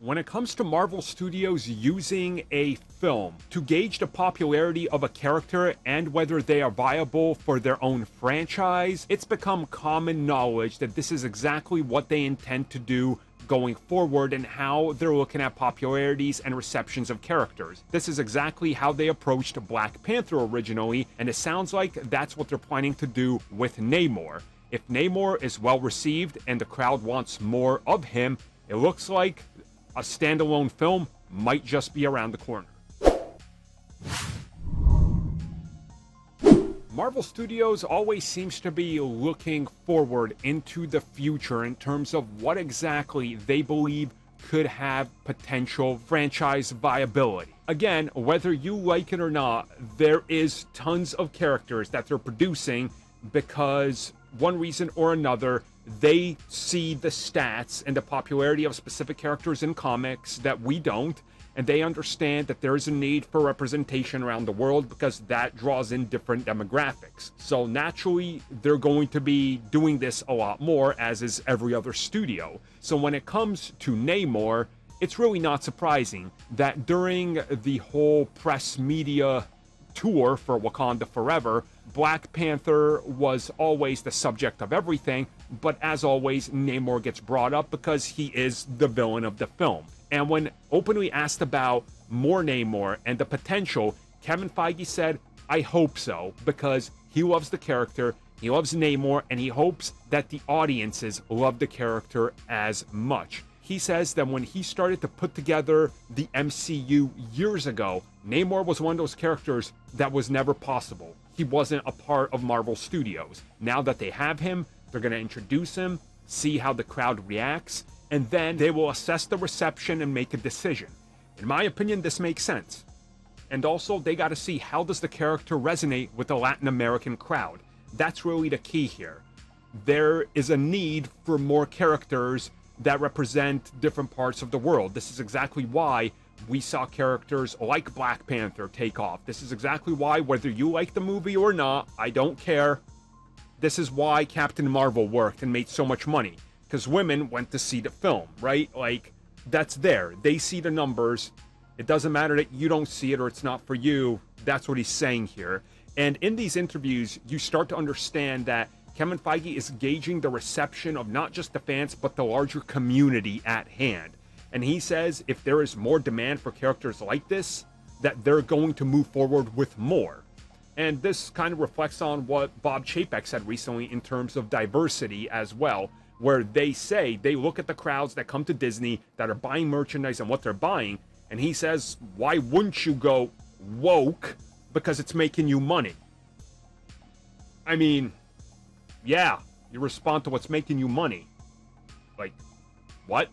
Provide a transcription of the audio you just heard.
When it comes to Marvel Studios using a film to gauge the popularity of a character and whether they are viable for their own franchise, it's become common knowledge that this is exactly what they intend to do going forward and how they're looking at popularities and receptions of characters. This is exactly how they approached Black Panther originally, and it sounds like that's what they're planning to do with Namor. If Namor is well received and the crowd wants more of him, it looks like a standalone film might just be around the corner. Marvel Studios always seems to be looking forward into the future in terms of what exactly they believe could have potential franchise viability. Again, whether you like it or not, there is tons of characters that they're producing because one reason or another, they see the stats and the popularity of specific characters in comics that we don't, and they understand that there is a need for representation around the world because that draws in different demographics. So naturally, they're going to be doing this a lot more, as is every other studio. So when it comes to Namor, it's really not surprising that during the whole press media tour for Wakanda Forever, Black Panther was always the subject of everything, but as always, Namor gets brought up because he is the villain of the film. And when openly asked about more Namor and the potential, Kevin Feige said, "I hope so," because he loves the character, he loves Namor, and he hopes that the audiences love the character as much. He says that when he started to put together the MCU years ago, Namor was one of those characters that was never possible. He wasn't a part of Marvel Studios. Now that they have him, they're going to introduce him, see how the crowd reacts, and then they will assess the reception and make a decision. In my opinion, this makes sense. And also, they got to see how does the character resonate with the Latin American crowd. That's really the key here. There is a need for more characters that represent different parts of the world. This is exactly why we saw characters like Black Panther take off. This is exactly why, whether you like the movie or not, I don't care. This is why Captain Marvel worked and made so much money. Because women went to see the film, right? Like, that's there. They see the numbers. It doesn't matter that you don't see it or it's not for you. That's what he's saying here. And in these interviews, you start to understand that Kevin Feige is gauging the reception of not just the fans, but the larger community at hand. And he says if there is more demand for characters like this, that they're going to move forward with more. And this kind of reflects on what Bob Chapek said recently in terms of diversity as well, where they say they look at the crowds that come to Disney that are buying merchandise and what they're buying, and he says, why wouldn't you go woke? Because it's making you money. I mean, yeah, you respond to what's making you money. Like, what?